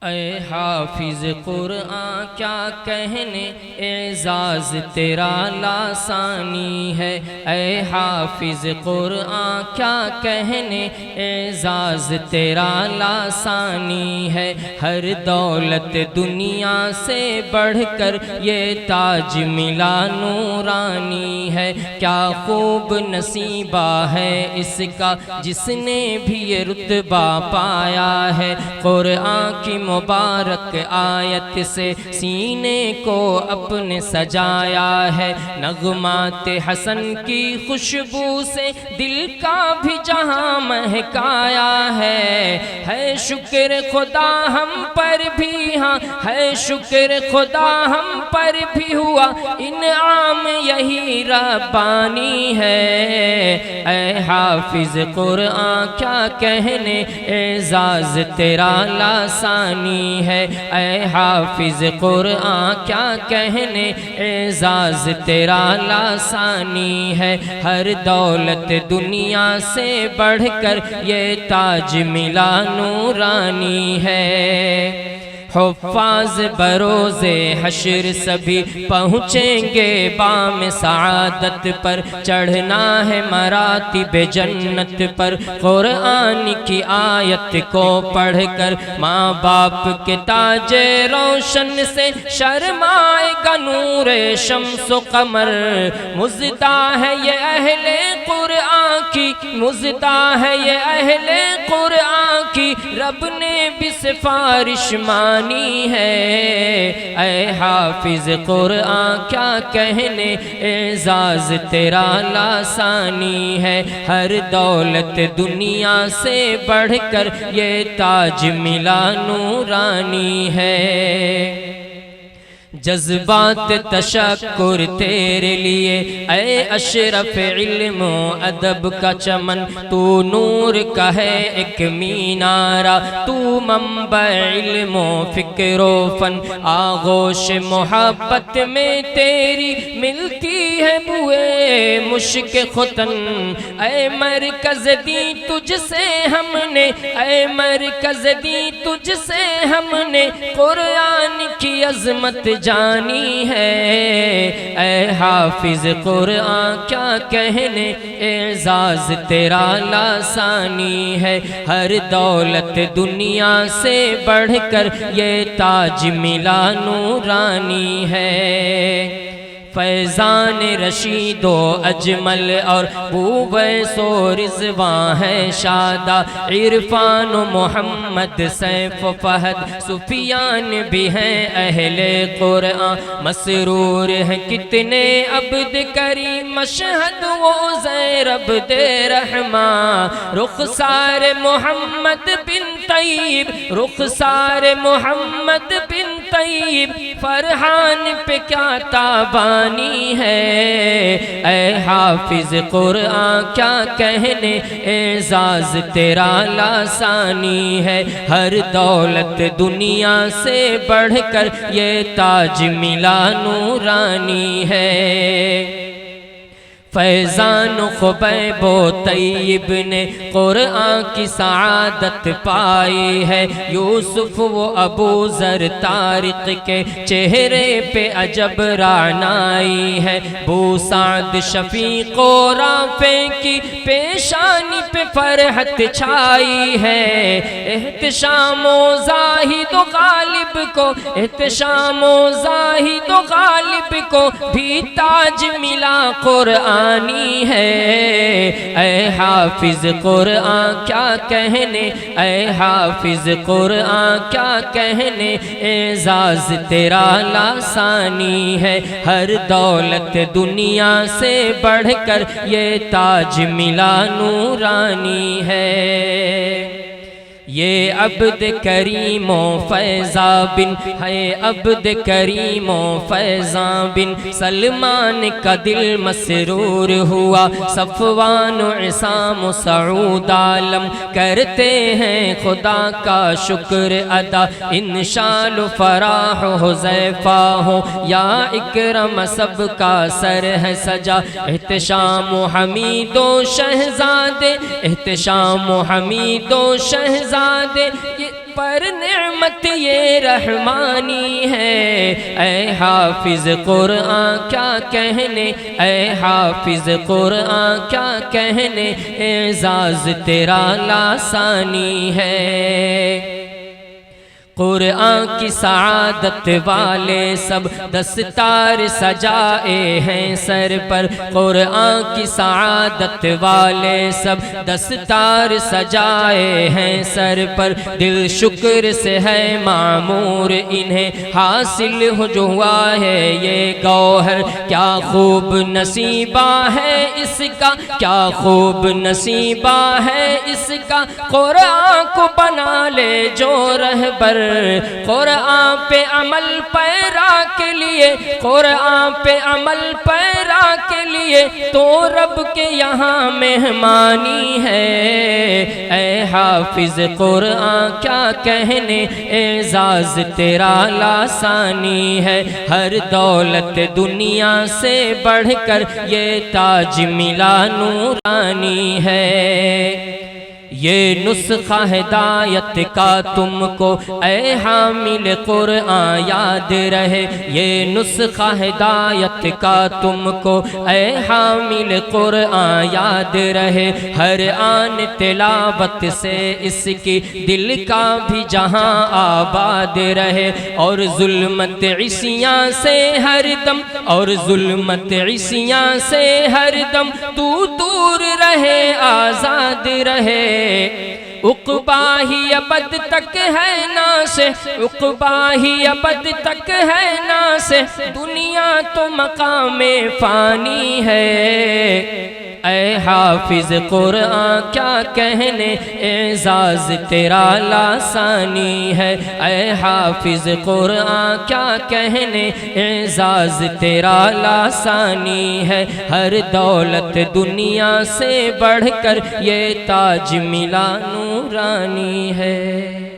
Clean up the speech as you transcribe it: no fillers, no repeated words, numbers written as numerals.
اے حافظ قرآن کیا کہنے اعزاز تیرا لاسانی ہے، اے حافظ قرآن کیا کہنے اعزاز تیرا لاسانی ہے۔ ہر دولت دنیا سے بڑھ کر یہ تاج ملا نورانی ہے، کیا خوب نصیبہ ہے اس کا جس نے بھی یہ رتبہ پایا ہے۔ قرآن کی مبارک آیت سے سینے کو اپنے سجایا ہے، نغمات حسن کی خوشبو سے دل کا بھی جہاں مہکایا ہے شکر خدا ہم پر بھی، ہاں ہے شکر خدا ہم پر بھی ہوا انعام یہی ربانی ہے۔ اے حافظ قرآن کیا کہنے اعزاز تیرا لاسانی ہے، اے حافظ قرآن کیا کہنے اعزاز تیرا لاسانی ہے۔ ہر دولت دنیا سے بڑھ کر یہ تاج ملا نورانی ہے۔ حفاظ بروز حشر سبھی پہنچیں گے بام سعادت پر، چڑھنا ہے مراتب جنت پر۔ قرآن کی آیت کو پڑھ کر ماں باپ کے تاج روشن سے شرمائے گا نور شمس و قمر۔ مزدہ ہے یہ اہل قرآن کی، مزدہ ہے یہ اہل قرآن کی، رب نے بھی سفارش مانی ہے۔ اے حافظ قرآن کیا کہنے اعزاز تیرا لاسانی ہے، ہر دولت دنیا سے بڑھ کر یہ تاج ملا نورانی ہے۔ جذبات تشکر تیرے لیے اے اشرف علم و ادب کا چمن، تو نور کا ہے ایک مینارہ، تو منبع علم و فکر و فن، آغوش محبت میں تیری ملتی ہے بوئے مشک ختن۔ اے مرکز دی تجھ سے ہم نے، اے مرکز دی تجھ سے ہم نے قرآن کی عظمت جانی ہے۔ اے حافظ قرآن کیا کہنے اعزاز تیرا لاسانی ہے، ہر دولت دنیا سے بڑھ کر یہ تاج ملا نورانی ہے۔ فیضان رشید و اجمل اور بو ویس و رضوان ہے شادہ، عرفان و محمد سیف و فہد سفیان بھی ہیں اہل قرآن۔ مسرور ہیں کتنے عبد کریم مشہد و زیرب دے رحمان، رخسار محمد بن طیب، رخسار محمد بن طیب، فرحان پہ کیا تابانی ہے۔ اے حافظ قرآن کیا کہنے اعزاز تیرا لاسانی ہے، ہر دولت دنیا سے بڑھ کر یہ تاج ملا نورانی ہے۔ فیضان خبیب و طیب نے قرآن کی سعادت پائی ہے، یوسف و ابو ذر طارق کے چہرے پہ عجب رعنائی ہے، بو سعد شفیق و رافع کی پیشانی پہ فرحت چھائی ہے۔ احتشام و زاہد و غالب کو، احتشام و زاہد و غالب کو بھی تاج ملا قرآن ہے۔ اے حافظ قرآن کیا کہنے، اے حافظ قرآن کیا کہنے اعزاز تیرا لاسانی ہے، ہر دولت دنیا سے بڑھ کر یہ تاج ملا نورانی ہے۔ یہ عبد کریم و فیضاں بن ہے، عبد کریم و فیضاں بن سلمان کا دل مسرور ہوا، صفوان و عصام و سعود عالم کرتے ہیں خدا کا شکر ادا۔ انشال و فراح و حذیفہ ہو یا اکرم سب کا سر ہے سجا، احتشام و حمید و شہزادے، احتشام و حمید و شہزادے پر نعمت یہ رحمانی ہے۔ اے حافظ قرآن کیا کہنے، اے حافظ قرآن کیا کہنے، اعزاز تیرا لاسانی ہے۔ قرآن کی سعادت والے سب دستار سجائے ہیں سر پر، قرآن کی سعادت والے سب دستار سجائے ہیں سر پر، دل شکر سے ہے معمور انہیں حاصل جو ہوا ہے یہ گوہر، کیا خوب نصیبہ ہے اس کا، کیا خوب نصیبہ ہے اس کا، قرآن کو بنا لے جو رہبر، قرآن پہ عمل پیرا کے لیے، قرآن پہ عمل پیرا کے لیے تو رب کے یہاں مہمانی ہے۔ اے حافظ قرآن کیا کہنے، اعزاز تیرا لاسانی ہے۔ ہر دولت دنیا سے بڑھ کر یہ تاج ملا نورانی ہے۔ یہ نسخہ ہدایت کا تم کو اے حامل قرآن یاد رہے، یہ نسخہ ہدایت کا تم کو اے حامل قرآن یاد رہے، ہر آن تلاوت سے اس کی دل کا بھی جہاں آباد رہے، اور ظلمت عصیاں سے ہر دم، اور ظلمت عصیاں سے ہر دم تو دور رہے، آزاد رہے۔ عقبہ ہی ابد تک ہے ناس، عقبہ ہی ابد تک ہے ناس، دنیا تو مقام فانی ہے۔ اے حافظ قرآن کیا کہنے، اعزاز تیرا لاسانی ہے۔ اے حافظ قرآن کیا کہنے، اعزاز تیرا لاسانی ہے۔ ہر دولت دنیا سے بڑھ کر یہ تاج ملا نورانی ہے۔